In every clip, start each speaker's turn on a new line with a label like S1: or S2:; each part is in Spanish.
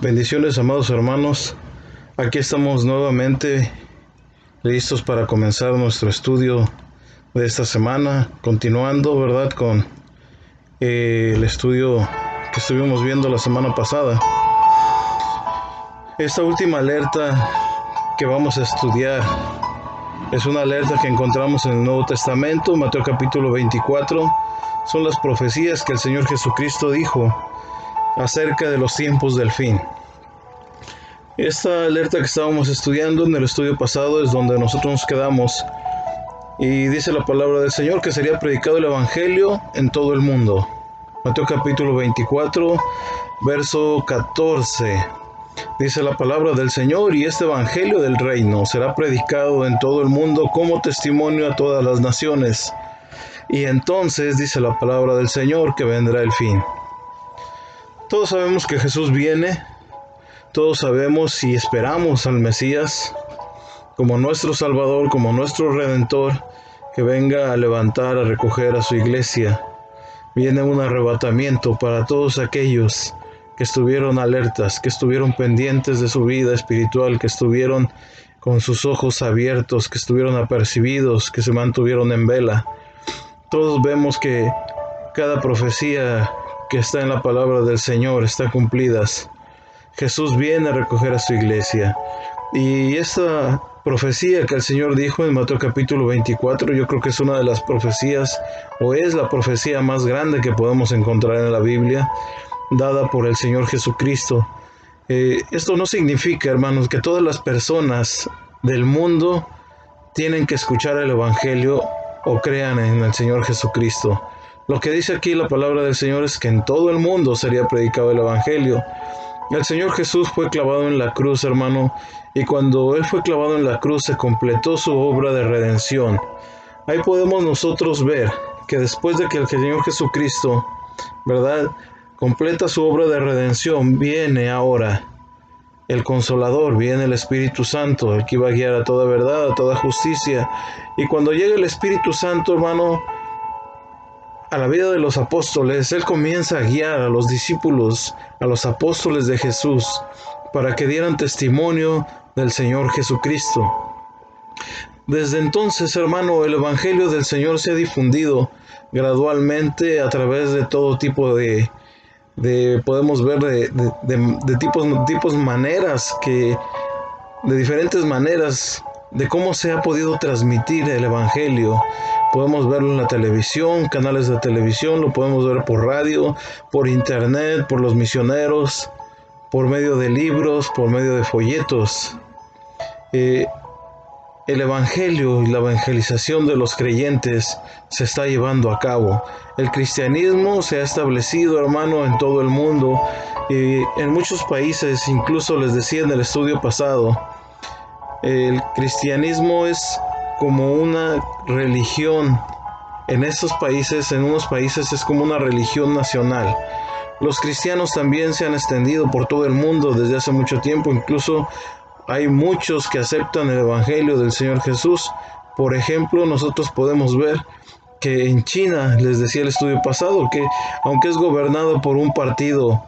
S1: Bendiciones, amados hermanos. Aquí estamos nuevamente listos para comenzar nuestro estudio de esta semana, continuando, ¿verdad?, con el estudio que estuvimos viendo la semana pasada. Esta última alerta que vamos a estudiar es una alerta que encontramos en el Nuevo Testamento, Mateo capítulo 24. Son las profecías que el Señor Jesucristo dijo acerca de los tiempos del fin. Esta alerta que estábamos estudiando en el estudio pasado es donde nosotros nos quedamos, y dice la palabra del Señor que sería predicado el Evangelio en todo el mundo. Mateo capítulo 24, verso 14. Dice la palabra del Señor: y este Evangelio del reino será predicado en todo el mundo como testimonio a todas las naciones. Y entonces dice la palabra del Señor que vendrá el fin. Todos sabemos que Jesús viene. Todos sabemos y esperamos al Mesías como nuestro Salvador, como nuestro Redentor, que venga a levantar, a recoger a su iglesia. Viene un arrebatamiento para todos aquellos que estuvieron alertas, que estuvieron pendientes de su vida espiritual, que estuvieron con sus ojos abiertos, que estuvieron apercibidos, que se mantuvieron en vela. Todos vemos que cada profecía que está en la palabra del Señor está cumplidas. Jesús viene a recoger a su iglesia. Y esta profecía que el Señor dijo en Mateo capítulo 24, yo creo que es una de las profecías, o es la profecía más grande que podemos encontrar en la Biblia, dada por el Señor Jesucristo. Esto no significa, hermanos, que todas las personas del mundo tienen que escuchar el Evangelio o crean en el Señor Jesucristo. Lo que dice aquí la palabra del Señor es que en todo el mundo sería predicado el Evangelio. El Señor Jesús fue clavado en la cruz, hermano, y cuando Él fue clavado en la cruz se completó su obra de redención. Ahí podemos nosotros ver que después de que el Señor Jesucristo, ¿verdad?, completa su obra de redención, viene ahora el Consolador, viene el Espíritu Santo, el que iba a guiar a toda verdad, a toda justicia. Y cuando llega el Espíritu Santo, hermano, a la vida de los apóstoles, Él comienza a guiar a los discípulos, a los apóstoles de Jesús, para que dieran testimonio del Señor Jesucristo. Desde entonces, hermano, el Evangelio del Señor se ha difundido gradualmente a través de todo tipo de podemos ver de diferentes maneras de cómo se ha podido transmitir el Evangelio. Podemos verlo en la televisión, canales de televisión, lo podemos ver por radio, por internet, por los misioneros, por medio de libros, por medio de folletos. El Evangelio y la evangelización de los creyentes se está llevando a cabo. El cristianismo se ha establecido, hermano, en todo el mundo. En muchos países, incluso les decía en el estudio pasado, el cristianismo es como una religión. En estos países, en unos países es como una religión nacional. Los cristianos también se han extendido por todo el mundo desde hace mucho tiempo. Incluso hay muchos que aceptan el Evangelio del Señor Jesús. Por ejemplo, nosotros podemos ver que en China, les decía el estudio pasado, que aunque es gobernado por un partido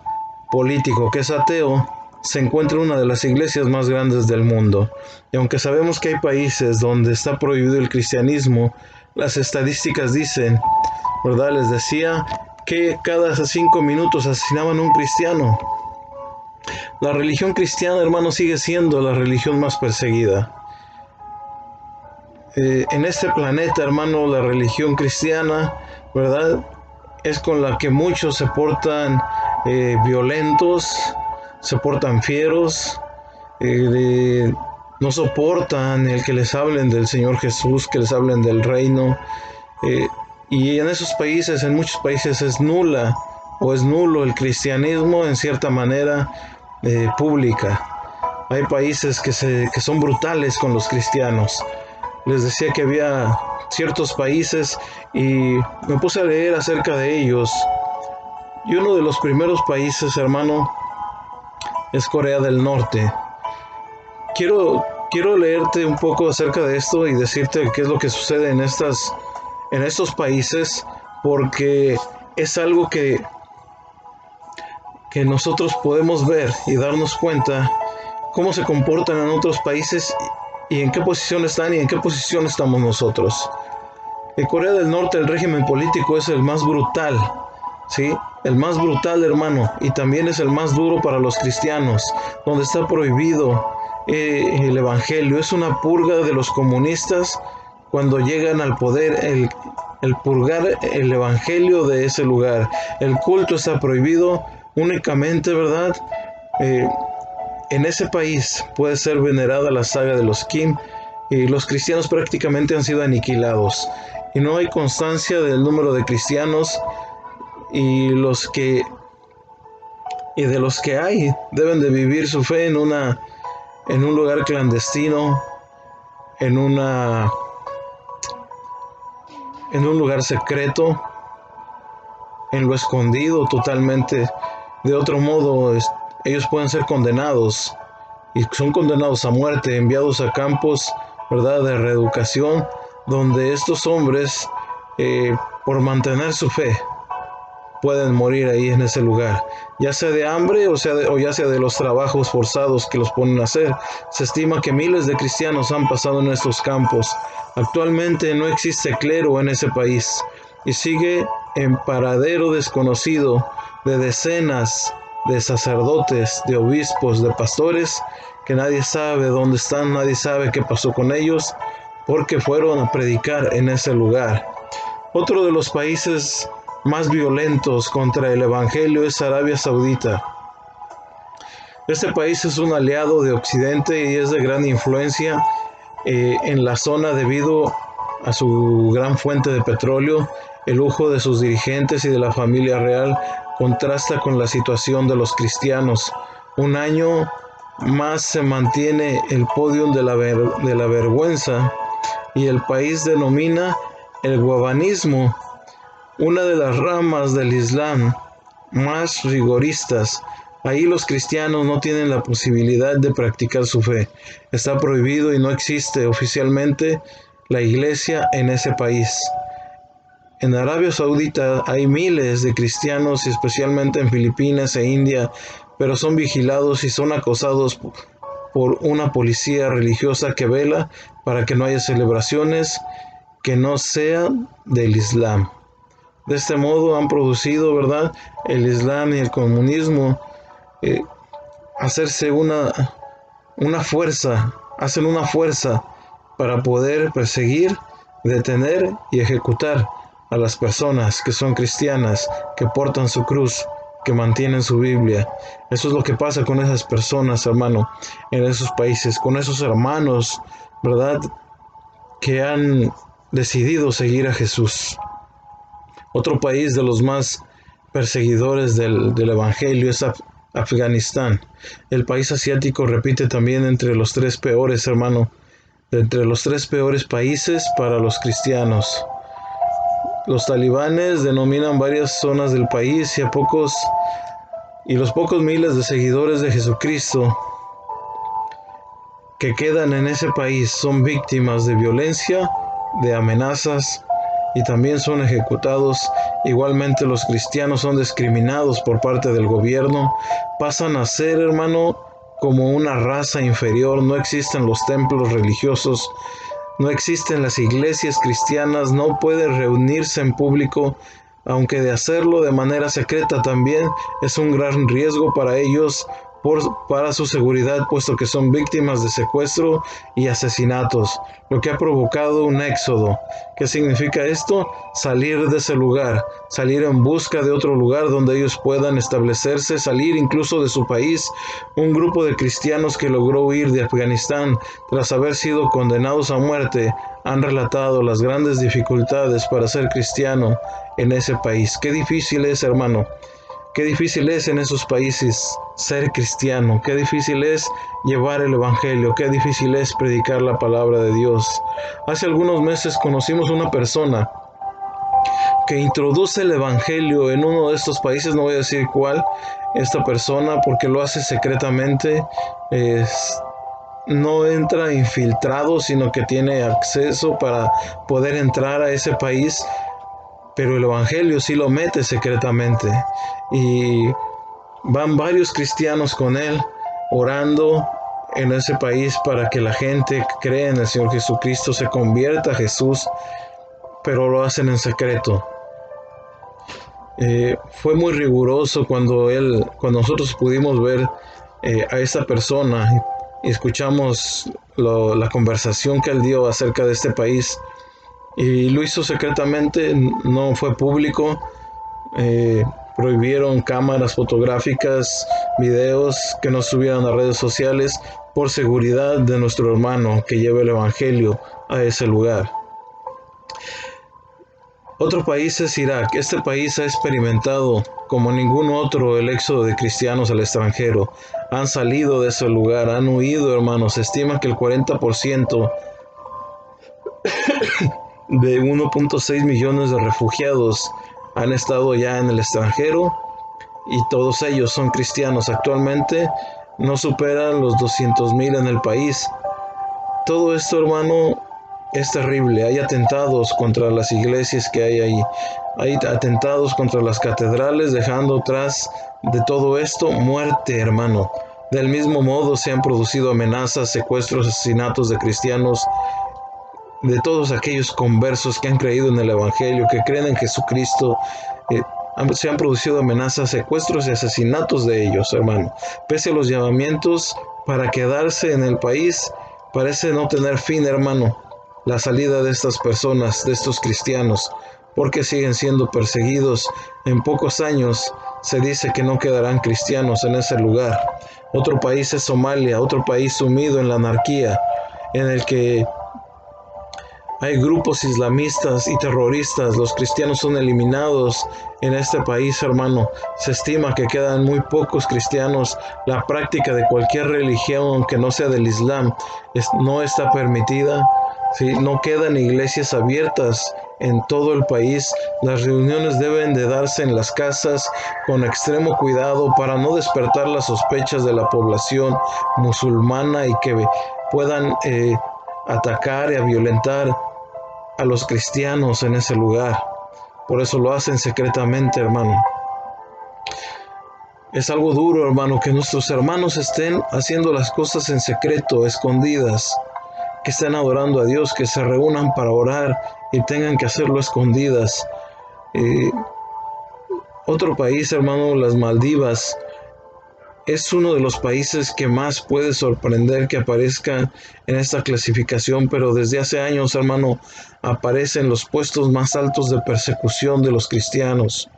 S1: político que es ateo, se encuentra una de las iglesias más grandes del mundo. Y aunque sabemos que hay países donde está prohibido el cristianismo, las estadísticas dicen, ¿verdad? Les decía que cada 5 minutos asesinaban a un cristiano. La religión cristiana, hermano, sigue siendo la religión más perseguida. En este planeta, hermano, la religión cristiana, ¿verdad?, es con la que muchos se portan violentos, se portan fieros, no soportan el que les hablen del Señor Jesús, que les hablen del reino. Y en esos países, en muchos países, es nula o es nulo el cristianismo en cierta manera pública. Hay países que son brutales con los cristianos. Les decía que había ciertos países y me puse a leer acerca de ellos. Y uno de los primeros países, hermano, es Corea del Norte. Quiero leerte un poco acerca de esto y decirte qué es lo que sucede en estos países, porque es algo que que nosotros podemos ver y darnos cuenta cómo se comportan en otros países y en qué posición están y en qué posición estamos nosotros. En Corea del Norte el régimen político es el más brutal, ¿sí? El más brutal, hermano, y también es el más duro para los cristianos, donde está prohibido el evangelio. Es una purga de los comunistas cuando llegan al poder, el purgar el evangelio de ese lugar. El culto está prohibido únicamente, ¿verdad? En ese país puede ser venerada la saga de los Kim y los cristianos prácticamente han sido aniquilados. Y no hay constancia del número de cristianos y de los que hay deben de vivir su fe en un lugar clandestino, en un lugar secreto, en lo escondido totalmente. De otro modo, ellos pueden ser condenados y son condenados a muerte, enviados a campos, ¿verdad?, de reeducación, donde estos hombres, por mantener su fe, pueden morir ahí en ese lugar, ya sea de hambre o ya sea de los trabajos forzados que los ponen a hacer. Se estima que miles de cristianos han pasado en estos campos. Actualmente no existe clero en ese país y sigue en paradero desconocido de decenas de sacerdotes, de obispos, de pastores, que nadie sabe dónde están, nadie sabe qué pasó con ellos, porque fueron a predicar en ese lugar. Otro de los países más violentos contra el evangelio es Arabia Saudita. Este país es un aliado de Occidente y es de gran influencia en la zona debido a su gran fuente de petróleo. El lujo de sus dirigentes y de la familia real contrasta con la situación de los cristianos. Un año más se mantiene el podio de la vergüenza y el país denomina el wahhabismo, una de las ramas del Islam más rigoristas. Ahí los cristianos no tienen la posibilidad de practicar su fe. Está prohibido y no existe oficialmente la iglesia en ese país. En Arabia Saudita hay miles de cristianos, especialmente en Filipinas e India, pero son vigilados y son acosados por una policía religiosa que vela para que no haya celebraciones que no sean del Islam. De este modo han producido, ¿verdad?, el Islam y el comunismo hacerse una fuerza, hacen una fuerza para poder perseguir, detener y ejecutar a las personas que son cristianas, que portan su cruz, que mantienen su Biblia. Eso es lo que pasa con esas personas, hermano, en esos países, con esos hermanos, ¿verdad?, que han decidido seguir a Jesús. Otro país de los más perseguidores del evangelio es Afganistán. El país asiático repite también entre los 3 peores, hermano, entre los 3 peores países para los cristianos. Los talibanes denominan varias zonas del país y los pocos miles de seguidores de Jesucristo que quedan en ese país son víctimas de violencia, de amenazas y también son ejecutados. Igualmente los cristianos son discriminados por parte del gobierno, pasan a ser, hermano, como una raza inferior. No existen los templos religiosos, no existen las iglesias cristianas, no pueden reunirse en público, aunque de hacerlo de manera secreta también es un gran riesgo para ellos, para su seguridad, puesto que son víctimas de secuestro y asesinatos, lo que ha provocado un éxodo. ¿Qué significa esto? Salir de ese lugar, salir en busca de otro lugar donde ellos puedan establecerse, salir incluso de su país. Un grupo de cristianos que logró huir de Afganistán tras haber sido condenados a muerte han relatado las grandes dificultades para ser cristiano en ese país. Qué difícil es, hermano. Qué difícil es en esos países ser cristiano, qué difícil es llevar el evangelio, qué difícil es predicar la palabra de Dios. Hace algunos meses conocimos una persona que introduce el evangelio en uno de estos países, no voy a decir cuál, esta persona, porque lo hace secretamente, no entra infiltrado, sino que tiene acceso para poder entrar a ese país, pero el evangelio sí lo mete secretamente. Y Van varios cristianos con él, orando en ese país para que la gente crea en el Señor Jesucristo, se convierta a Jesús, pero lo hacen en secreto. Fue muy riguroso cuando nosotros pudimos ver a esta persona y escuchamos la conversación que él dio acerca de este país, y lo hizo secretamente, no fue público. Prohibieron cámaras fotográficas, videos que no subieran a redes sociales por seguridad de nuestro hermano que lleva el Evangelio a ese lugar. Otro país es Irak. Este país ha experimentado como ningún otro el éxodo de cristianos al extranjero. Han salido de ese lugar, han huido, hermanos. Se estima que el 40% de 1.6 millones de refugiados han estado ya en el extranjero, y todos ellos son cristianos. Actualmente no superan los 200,000 en el país. Todo esto, hermano, es terrible. Hay atentados contra las iglesias que hay ahí. Hay atentados contra las catedrales, dejando tras de todo esto muerte, hermano. Del mismo modo se han producido amenazas, secuestros, asesinatos de cristianos, de todos aquellos conversos que han creído en el Evangelio, que creen en Jesucristo. Se han producido amenazas, secuestros y asesinatos de ellos, hermano. Pese a los llamamientos para quedarse en el país, parece no tener fin, hermano, la salida de estas personas, de estos cristianos, porque siguen siendo perseguidos. En pocos años se dice que no quedarán cristianos en ese lugar. Otro país es Somalia, otro país sumido en la anarquía, en el que hay grupos islamistas y terroristas. Los cristianos son eliminados en este país, hermano. Se estima que quedan muy pocos cristianos. La práctica de cualquier religión, aunque no sea del Islam, no está permitida. ¿Sí? No quedan iglesias abiertas en todo el país. Las reuniones deben de darse en las casas con extremo cuidado para no despertar las sospechas de la población musulmana y que puedan atacar y violentar a los cristianos en ese lugar. Por eso lo hacen secretamente, hermano. Es algo duro, hermano, que nuestros hermanos estén haciendo las cosas en secreto, escondidas, que estén adorando a Dios, que se reúnan para orar y tengan que hacerlo escondidas. Otro país, hermano, las Maldivas, es uno de los países que más puede sorprender que aparezca en esta clasificación, pero desde hace años, hermano, aparece en los puestos más altos de persecución de los cristianos.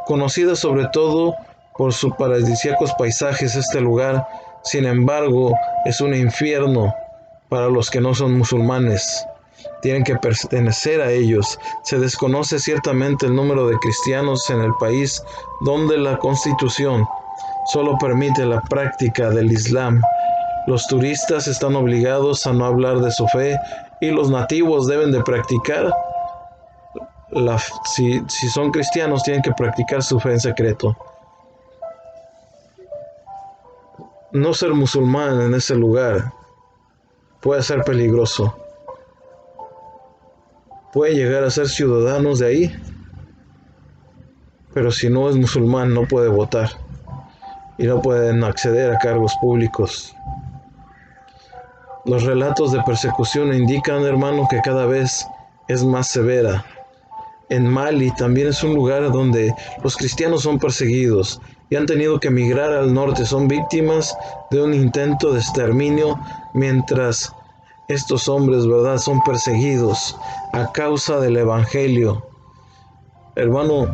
S1: Conocida sobre todo por sus paradisíacos paisajes, este lugar, sin embargo, es un infierno para los que no son musulmanes. Tienen que pertenecer a ellos. Se desconoce ciertamente el número de cristianos en el país, donde la Constitución solo permite la práctica del Islam. Los turistas están obligados a no hablar de su fe, y los nativos deben de practicar, si son cristianos, tienen que practicar su fe en secreto. No ser musulmán en ese lugar puede ser peligroso. Puede llegar a ser ciudadanos de ahí, pero si no es musulmán no puede votar y no pueden acceder a cargos públicos. Los relatos de persecución indican, hermano, que cada vez es más severa. En Mali también es un lugar donde los cristianos son perseguidos y han tenido que emigrar al norte. Son víctimas de un intento de exterminio, mientras estos hombres, ¿verdad?, son perseguidos a causa del Evangelio. Hermano,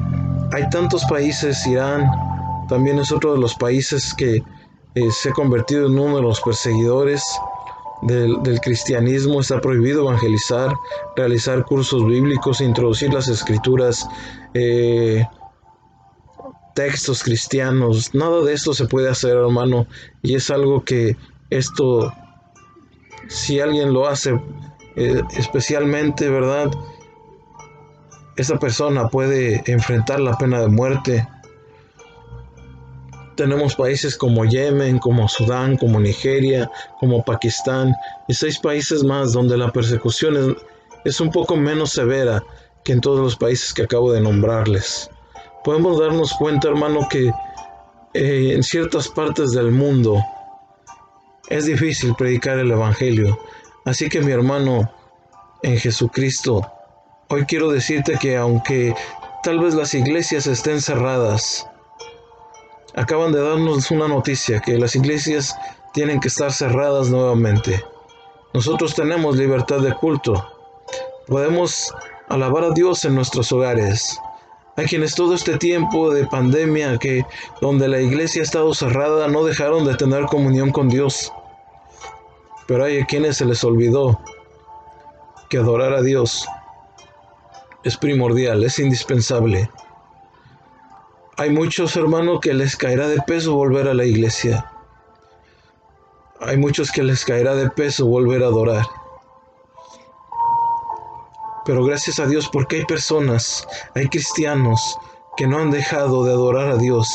S1: hay tantos países. Irán también es otro de los países que se ha convertido en uno de los perseguidores del cristianismo. Está prohibido evangelizar, realizar cursos bíblicos, introducir las escrituras, textos cristianos. Nada de esto se puede hacer, hermano, y es algo que esto, si alguien lo hace, especialmente, ¿verdad?, esa persona puede enfrentar la pena de muerte. Tenemos países como Yemen, como Sudán, como Nigeria, como Pakistán y 6 países más donde la persecución es un poco menos severa que en todos los países que acabo de nombrarles. Podemos darnos cuenta, hermano, que en ciertas partes del mundo es difícil predicar el Evangelio. Así que mi hermano en Jesucristo, hoy quiero decirte que aunque tal vez las iglesias estén cerradas, acaban de darnos una noticia que las iglesias tienen que estar cerradas nuevamente. Nosotros tenemos libertad de culto. Podemos alabar a Dios en nuestros hogares. Hay quienes todo este tiempo de pandemia donde la iglesia ha estado cerrada no dejaron de tener comunión con Dios. Pero hay a quienes se les olvidó que adorar a Dios es primordial, es indispensable. Hay muchos hermanos que les caerá de peso volver a la iglesia. Hay muchos que les caerá de peso volver a adorar. Pero gracias a Dios porque hay personas, hay cristianos que no han dejado de adorar a Dios.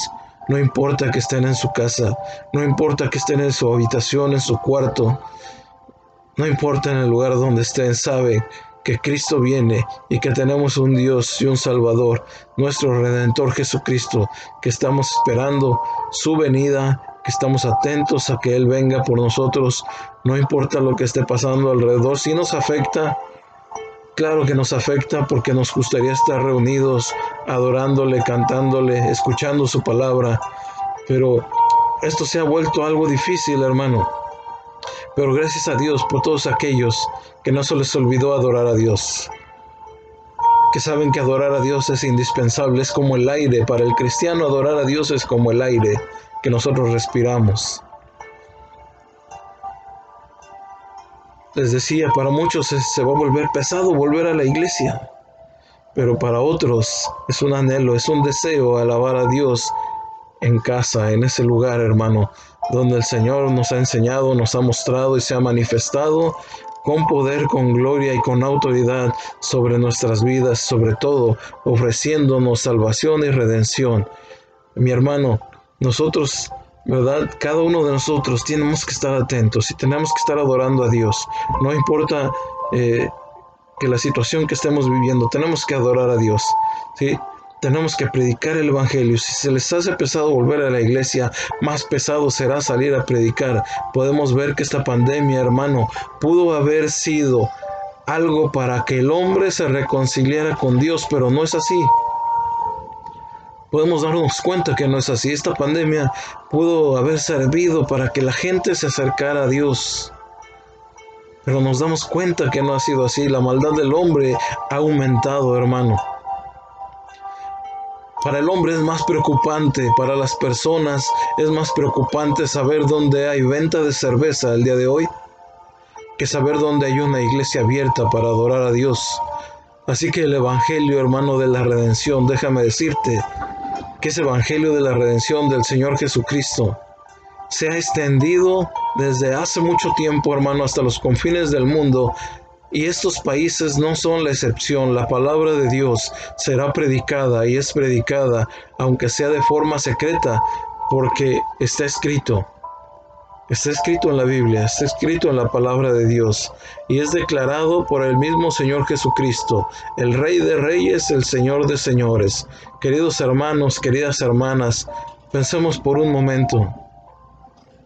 S1: No importa que estén en su casa, no importa que estén en su habitación, en su cuarto, no importa en el lugar donde estén, saben que Cristo viene y que tenemos un Dios y un Salvador, nuestro Redentor Jesucristo, que estamos esperando su venida, que estamos atentos a que Él venga por nosotros. No importa lo que esté pasando alrededor, si nos afecta, claro que nos afecta porque nos gustaría estar reunidos, adorándole, cantándole, escuchando su palabra, pero esto se ha vuelto algo difícil, hermano. Pero gracias a Dios por todos aquellos que no se les olvidó adorar a Dios, que saben que adorar a Dios es indispensable, es como el aire. Para el cristiano adorar a Dios es como el aire que nosotros respiramos. Les decía, para muchos se va a volver pesado volver a la iglesia, pero para otros es un anhelo, es un deseo alabar a Dios en casa, en ese lugar, hermano, donde el Señor nos ha enseñado, nos ha mostrado y se ha manifestado con poder, con gloria y con autoridad sobre nuestras vidas, sobre todo ofreciéndonos salvación y redención. Mi hermano, nosotros, ¿verdad? Cada uno de nosotros tenemos que estar atentos y tenemos que estar adorando a Dios. No importa que la situación que estemos viviendo, tenemos que adorar a Dios, ¿sí? Tenemos que predicar el Evangelio. Si se les hace pesado volver a la iglesia, más pesado será salir a predicar. Podemos ver que esta pandemia, hermano, pudo haber sido algo para que el hombre se reconciliara con Dios, pero no es así. Podemos darnos cuenta que no es así. Esta pandemia pudo haber servido para que la gente se acercara a Dios. Pero nos damos cuenta que no ha sido así. La maldad del hombre ha aumentado, hermano. Para el hombre es más preocupante, para las personas es más preocupante saber dónde hay venta de cerveza el día de hoy, que saber dónde hay una iglesia abierta para adorar a Dios. Así que el Evangelio, hermano, de la redención, déjame decirte que ese Evangelio de la redención del Señor Jesucristo se ha extendido desde hace mucho tiempo, hermano, hasta los confines del mundo. Y estos países no son la excepción. La palabra de Dios será predicada y es predicada, aunque sea de forma secreta, porque está escrito en la Biblia, está escrito en la palabra de Dios, y es declarado por el mismo Señor Jesucristo, el Rey de Reyes, el Señor de Señores. Queridos hermanos, queridas hermanas, pensemos por un momento,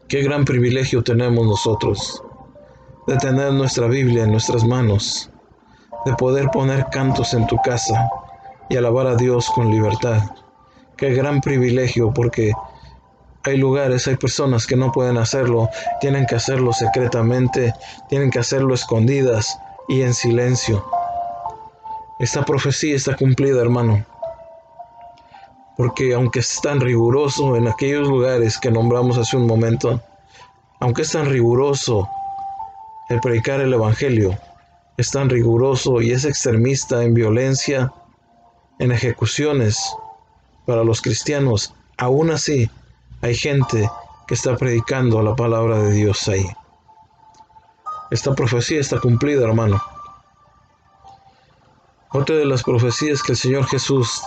S1: qué gran privilegio tenemos nosotros de tener nuestra Biblia en nuestras manos, de poder poner cantos en tu casa y alabar a Dios con libertad. Qué gran privilegio, porque hay lugares, hay personas que no pueden hacerlo, tienen que hacerlo secretamente, tienen que hacerlo escondidas y en silencio. Esta profecía está cumplida, hermano, porque aunque es tan riguroso en aquellos lugares que nombramos hace un momento, aunque es tan riguroso el predicar el Evangelio, es tan riguroso y es extremista en violencia, en ejecuciones para los cristianos, aún así hay gente que está predicando la palabra de Dios ahí. Esta profecía está cumplida, hermano. Otra de las profecías que el Señor Jesús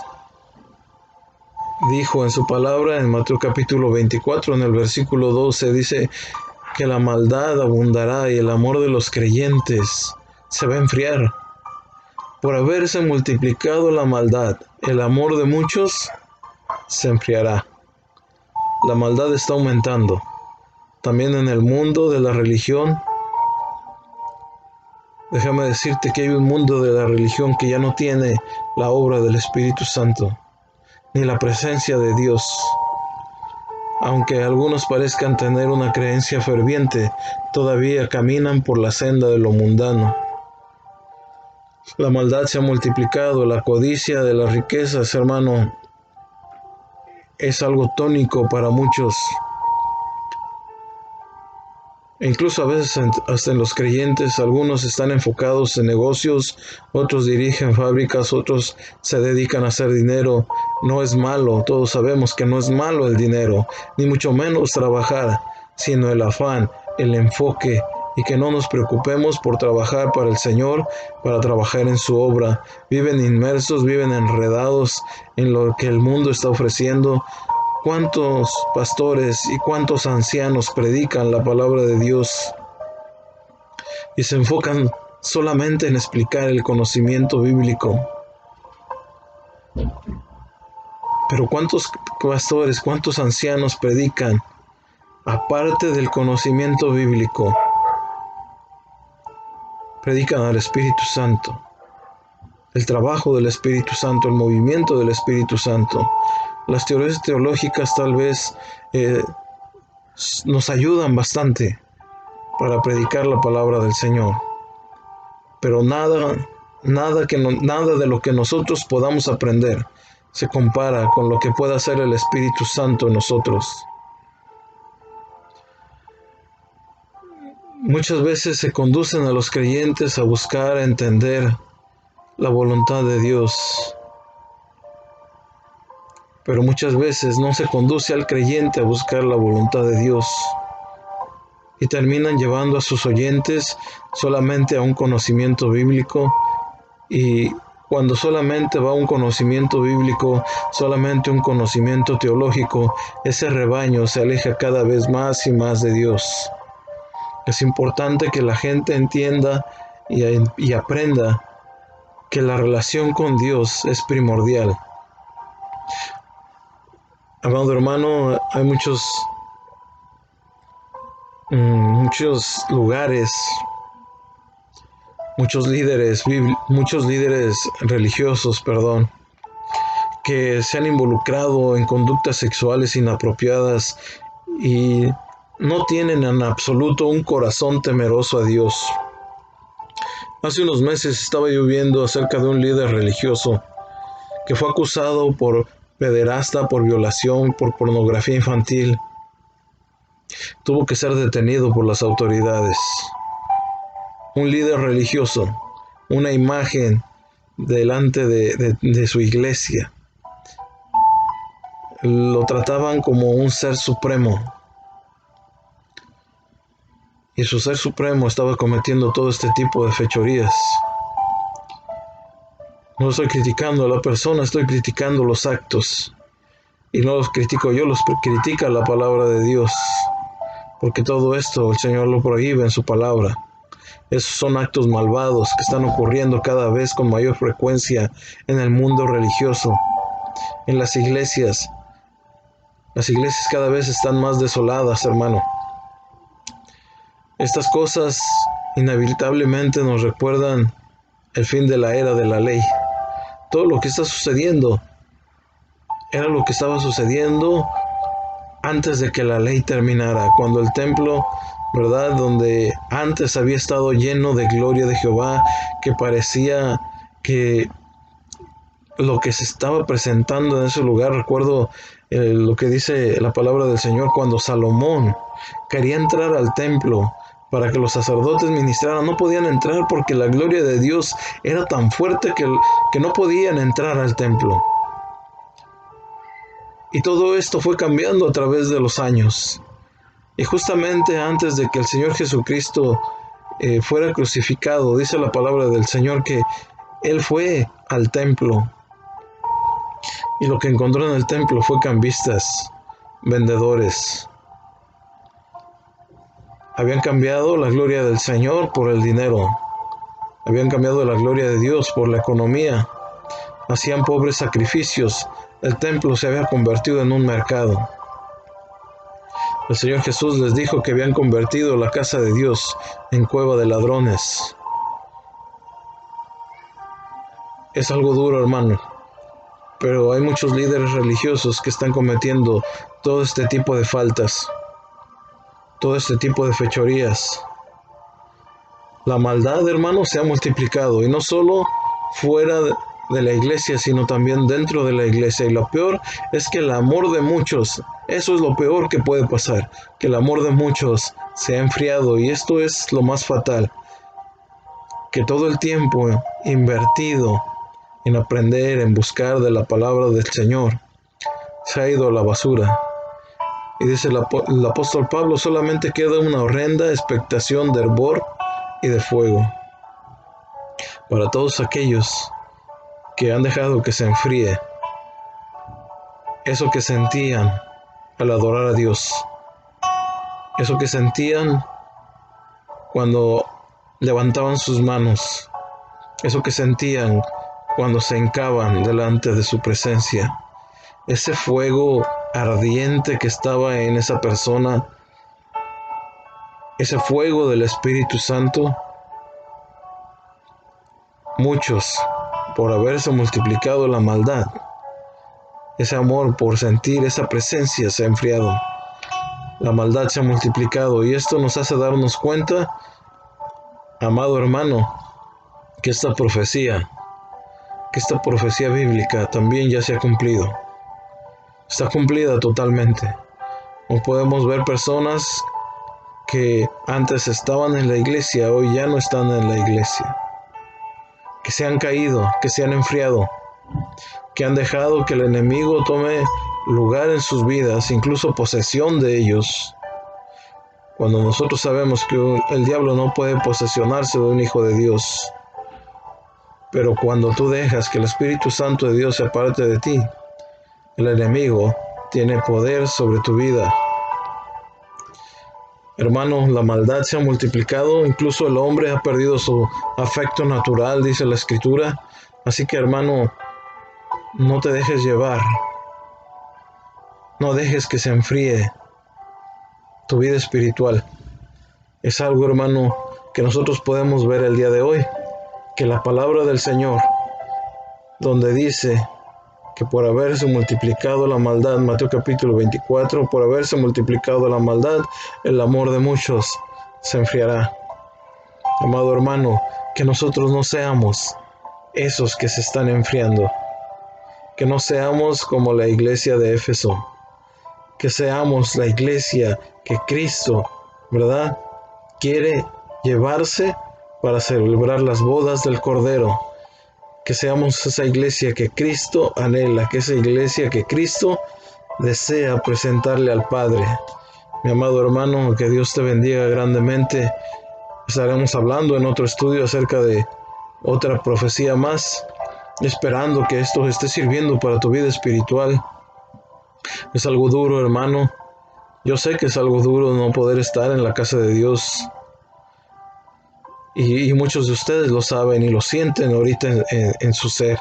S1: dijo en su palabra, en Mateo capítulo 24, en el versículo 12, dice que la maldad abundará y el amor de los creyentes se va a enfriar. Por haberse multiplicado la maldad, el amor de muchos se enfriará. La maldad está aumentando. También en el mundo de la religión, déjame decirte que hay un mundo de la religión que ya no tiene la obra del Espíritu Santo, ni la presencia de Dios. Aunque algunos parezcan tener una creencia ferviente, todavía caminan por la senda de lo mundano. La maldad se ha multiplicado, la codicia de las riquezas, hermano, es algo tónico para muchos. E incluso a veces hasta en los creyentes, algunos están enfocados en negocios, otros dirigen fábricas, otros se dedican a hacer dinero. No es malo, todos sabemos que no es malo el dinero, ni mucho menos trabajar, sino el afán, el enfoque, y que no nos preocupemos por trabajar para el Señor, para trabajar en su obra. Viven inmersos, viven enredados en lo que el mundo está ofreciendo. ¿Cuántos pastores y cuántos ancianos predican la palabra de Dios y se enfocan solamente en explicar el conocimiento bíblico? Pero ¿cuántos pastores, cuántos ancianos predican aparte del conocimiento bíblico? Predican al Espíritu Santo, el trabajo del Espíritu Santo, el movimiento del Espíritu Santo. Las teorías teológicas tal vez nos ayudan bastante para predicar la palabra del Señor, pero nada de lo que nosotros podamos aprender se compara con lo que pueda hacer el Espíritu Santo en nosotros. Muchas veces se conducen a los creyentes a buscar entender la voluntad de Dios, pero muchas veces no se conduce al creyente a buscar la voluntad de Dios y terminan llevando a sus oyentes solamente a un conocimiento bíblico, y cuando solamente va un conocimiento bíblico, solamente un conocimiento teológico, ese rebaño se aleja cada vez más y más de Dios. Es importante que la gente entienda y aprenda que la relación con Dios es primordial. Amado hermano, hay muchos lugares, muchos líderes religiosos, que se han involucrado en conductas sexuales inapropiadas y no tienen en absoluto un corazón temeroso a Dios. Hace unos meses estaba yo viendo acerca de un líder religioso que fue acusado por pederasta, por violación, por pornografía infantil. Tuvo que ser detenido por las autoridades. Un líder religioso, una imagen delante de su iglesia. Lo trataban como un ser supremo. Y su ser supremo estaba cometiendo todo este tipo de fechorías. No estoy criticando a la persona, estoy criticando los actos. Y no los critico yo, los critica la palabra de Dios. Porque todo esto el Señor lo prohíbe en su palabra. Esos son actos malvados que están ocurriendo cada vez con mayor frecuencia en el mundo religioso. En las iglesias cada vez están más desoladas, hermano. Estas cosas inevitablemente nos recuerdan el fin de la era de la ley. Todo lo que está sucediendo era lo que estaba sucediendo antes de que la ley terminara, cuando el templo, ¿verdad?, donde antes había estado lleno de gloria de Jehová, que parecía que lo que se estaba presentando en ese lugar, recuerdo lo que dice la palabra del Señor, cuando Salomón quería entrar al templo para que los sacerdotes ministraran, no podían entrar porque la gloria de Dios era tan fuerte que no podían entrar al templo. Y todo esto fue cambiando a través de los años. Y justamente antes de que el Señor Jesucristo fuera crucificado, dice la palabra del Señor que Él fue al templo. Y lo que encontró en el templo fue cambistas, vendedores. Habían cambiado la gloria del Señor por el dinero. Habían cambiado la gloria de Dios por la economía. Hacían pobres sacrificios. El templo se había convertido en un mercado. El Señor Jesús les dijo que habían convertido la casa de Dios en cueva de ladrones. Es algo duro, hermano, pero hay muchos líderes religiosos que están cometiendo todo este tipo de faltas, todo este tipo de fechorías. La maldad, hermano, se ha multiplicado, y no solo fuera de la iglesia, sino también dentro de la iglesia. Y lo peor es que el amor de muchos, eso es lo peor que puede pasar, que el amor de muchos se ha enfriado, y esto es lo más fatal, que todo el tiempo invertido en aprender, en buscar de la palabra del Señor, se ha ido a la basura. Y dice el apóstol Pablo, solamente queda una horrenda expectación de hervor y de fuego para todos aquellos que han dejado que se enfríe eso que sentían al adorar a Dios, eso que sentían cuando levantaban sus manos, eso que sentían cuando se hincaban delante de su presencia, ese fuego ardiente que estaba en esa persona, ese fuego del Espíritu Santo. Muchos, por haberse multiplicado la maldad, ese amor por sentir esa presencia se ha enfriado. La maldad se ha multiplicado, y esto nos hace darnos cuenta, amado hermano, que esta profecía bíblica también ya se ha cumplido. Está cumplida totalmente. No podemos ver personas que antes estaban en la iglesia, hoy ya no están en la iglesia, que se han caído, que se han enfriado, que han dejado que el enemigo tome lugar en sus vidas, incluso posesión de ellos, cuando nosotros sabemos que el diablo no puede posesionarse de un hijo de Dios. Pero cuando tú dejas que el Espíritu Santo de Dios se aparte de ti, el enemigo tiene poder sobre tu vida. Hermano, la maldad se ha multiplicado, incluso el hombre ha perdido su afecto natural, dice la Escritura. Así que, hermano, no te dejes llevar, no dejes que se enfríe tu vida espiritual. Es algo, hermano, que nosotros podemos ver el día de hoy, que la palabra del Señor, donde dice que por haberse multiplicado la maldad, Mateo capítulo 24, por haberse multiplicado la maldad, el amor de muchos se enfriará. Amado hermano, que nosotros no seamos esos que se están enfriando, que no seamos como la iglesia de Éfeso, que seamos la iglesia que Cristo, ¿verdad?, quiere llevarse para celebrar las bodas del Cordero. Que seamos esa iglesia que Cristo anhela, que esa iglesia que Cristo desea presentarle al Padre. Mi amado hermano, que Dios te bendiga grandemente. Estaremos hablando en otro estudio acerca de otra profecía más, esperando que esto esté sirviendo para tu vida espiritual. Es algo duro, hermano. Yo sé que es algo duro no poder estar en la casa de Dios. Y muchos de ustedes lo saben y lo sienten ahorita en su ser.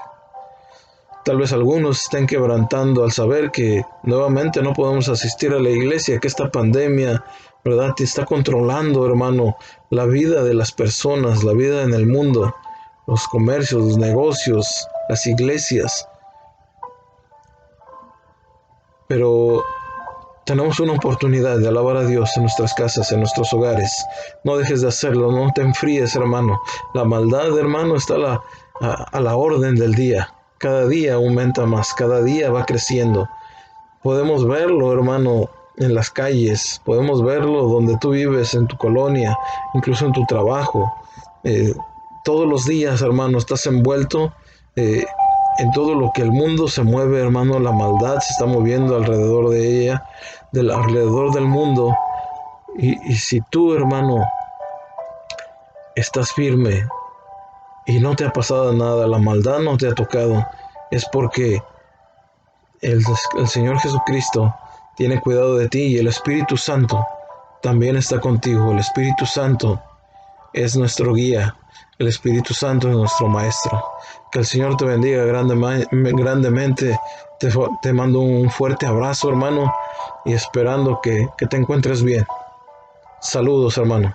S1: Tal vez algunos estén quebrantando al saber que nuevamente no podemos asistir a la iglesia, que esta pandemia, ¿verdad?, te está controlando, hermano, la vida de las personas, la vida en el mundo, los comercios, los negocios, las iglesias. Pero tenemos una oportunidad de alabar a Dios en nuestras casas, en nuestros hogares. No dejes de hacerlo, no te enfríes, hermano. La maldad, hermano, está a la orden del día. Cada día aumenta más, cada día va creciendo. Podemos verlo, hermano, en las calles. Podemos verlo donde tú vives, en tu colonia, incluso en tu trabajo. Todos los días, hermano, estás envuelto en todo lo que el mundo se mueve, hermano. La maldad se está moviendo alrededor de ella, alrededor del mundo. Y si tú, hermano, estás firme y no te ha pasado nada, la maldad no te ha tocado, es porque el Señor Jesucristo tiene cuidado de ti, y el Espíritu Santo también está contigo. El Espíritu Santo es nuestro guía. El Espíritu Santo es nuestro Maestro. Que el Señor te bendiga grandemente. Te mando un fuerte abrazo, hermano, y esperando que te encuentres bien. Saludos, hermano.